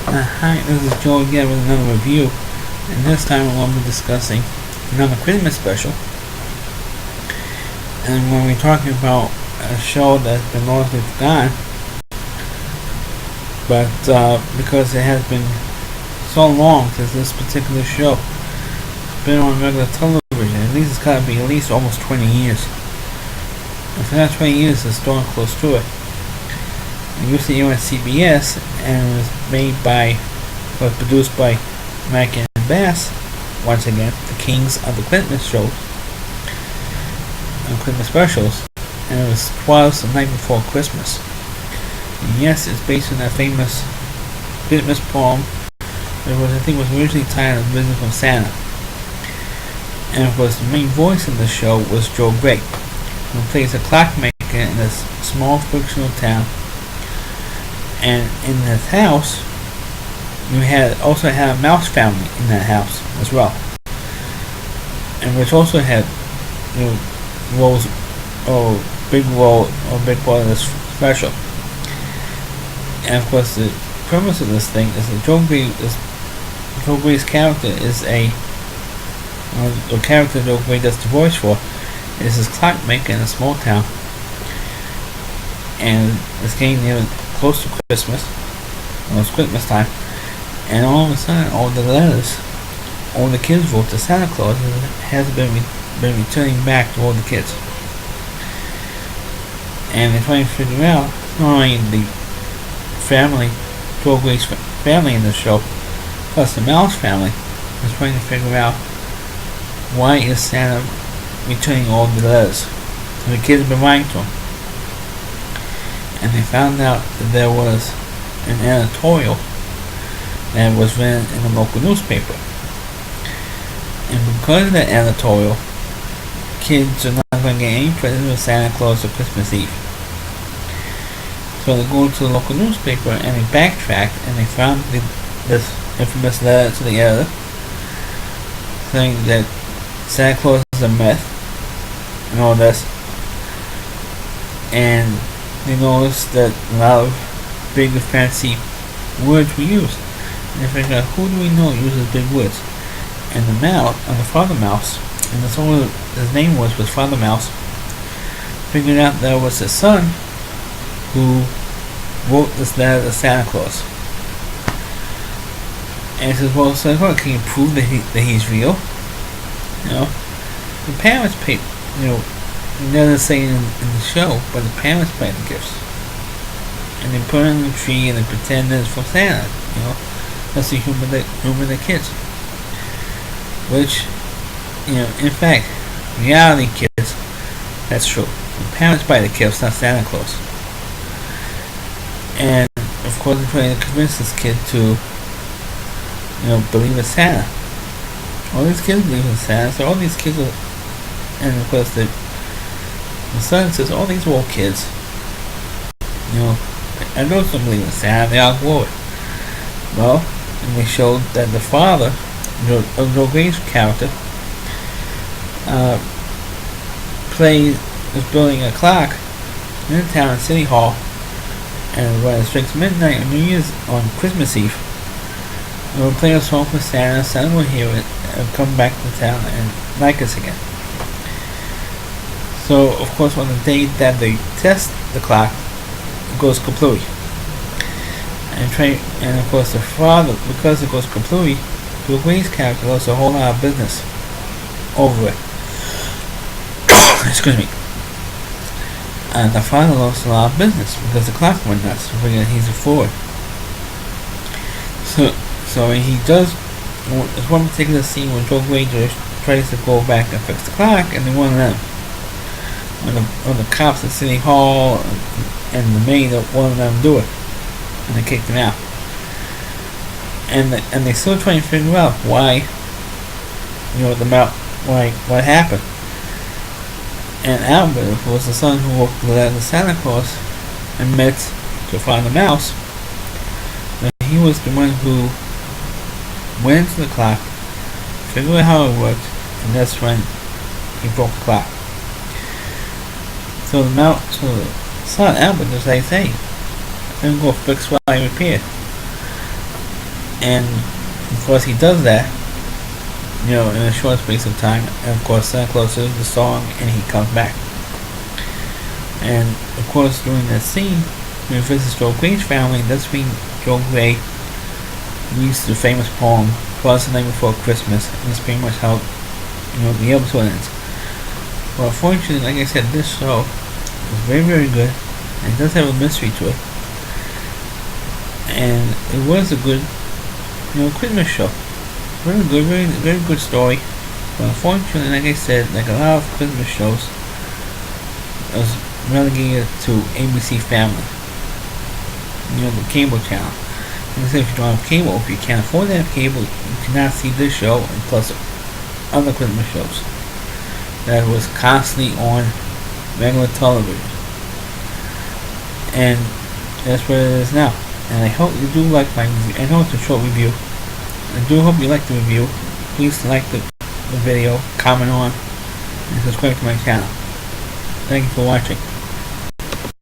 Hi, this is Joe again with another review, and this time we're going to be discussing another Christmas special, and when we're talking about a show that's been largely forgotten, but because it has been so long since this particular show has been on regular television, at least it's got to be at least almost 20 years. And for that 20 years, it's still close to it. It used to air on CBS, and it was produced by Mac and Bass, once again, the kings of the Christmas shows and Christmas specials, and it was Twas, the Night Before Christmas. And yes, it's based on that famous Christmas poem, I think was originally titled Visit from Santa. And of course, the main voice in the show was Joe Gray, who plays a clockmaker in this small fictional town. And in this house, you also had a mouse family in that house as well, and which also had roles or big part of this special. And of course, the premise of this thing is that Joe Gray's character is the character Joe Gray does the voice for is this clockmaker in a small town, and it's getting near close to Christmas. Well, it's Christmas time, and all of a sudden, all the kids wrote to Santa Claus has been returning back to all the kids, and they're trying to figure out not only the family, Joe Gray's family in the show, plus the mouse family, is trying to figure out why is Santa returning all the letters the kids have been writing to him. And they found out that there was an editorial that was written in a local newspaper. And because of that editorial, kids are not going to get any presents with Santa Claus or Christmas Eve. So they go to the local newspaper and they backtracked, and they found this infamous letter to the editor saying that Santa Claus is a myth and all this. And they noticed that a lot of big fancy words were used. And they figured out, who do we know uses big words? And the Father Mouse, and that's all his name was Father Mouse, figured out that was his son who wrote this letter to Santa Claus. And he says, well, Santa Claus, can you prove that he's real? The parents paid, it doesn't say in the show, but the parents buy the gifts, and they put it on the tree, and they pretend that it's from Santa. That's the humor the kids. Which, in fact, reality kids, that's true. The parents buy the gifts, not Santa Claus. And of course, they're trying to convince this kid to, believe in Santa. All these kids believe in Santa, so all these kids are, and of course the son says, all these are all kids. I don't believe in Santa, they all glory. Well, and they showed that the father, Joe Gray's character, was building a clock in the town at City Hall, and when it strikes midnight on New Year's, on Christmas Eve, they will play a song for Santa. Santa will hear it and come back to town and like us again. So, of course, on the day that they test the clock, it goes kaplooey. And of course, the father, because it goes kaplooey, Joe Gray's character lost a whole lot of business over it. Excuse me. And the father lost a lot of business because the clock went nuts. He's a fraud. So he does. There's one particular scene when Joe Gray tries to go back and fix the clock, and they won't let him. When the cops at City Hall and the maid won't let him do it, and they kicked him out. And they still trying to figure out why, what happened. And Albert was the son who wrote the letter to Santa Claus and met to Father Mouse. And he was the one who went into the clock, figured out how it worked, and that's when he broke the clock. So the son Albert just like, hey, let him go fix what I repaired. And of course he does that, in a short space of time. And of course Santa Claus hears the song and he comes back. And of course during that scene, when he visits Joe Gray's family, that's when Joe Gray reads the famous poem "Twas the Night Before Christmas," and that's pretty much how the episode ends. Well, unfortunately, like I said, this show is very, very good, and it does have a mystery to it, and it was a good, Christmas show. Very good, very, very good story. But unfortunately, like I said, like a lot of Christmas shows, it was relegated to ABC Family, the cable channel. Like I said, if you don't have cable, if you can't afford to have cable, you cannot see this show and plus other Christmas shows that was constantly on regular television. And that's what it is now. And I hope you do like my review. I know it's a short review. I do hope you like the review. Please like the video, comment on, and subscribe to my channel. Thank you for watching.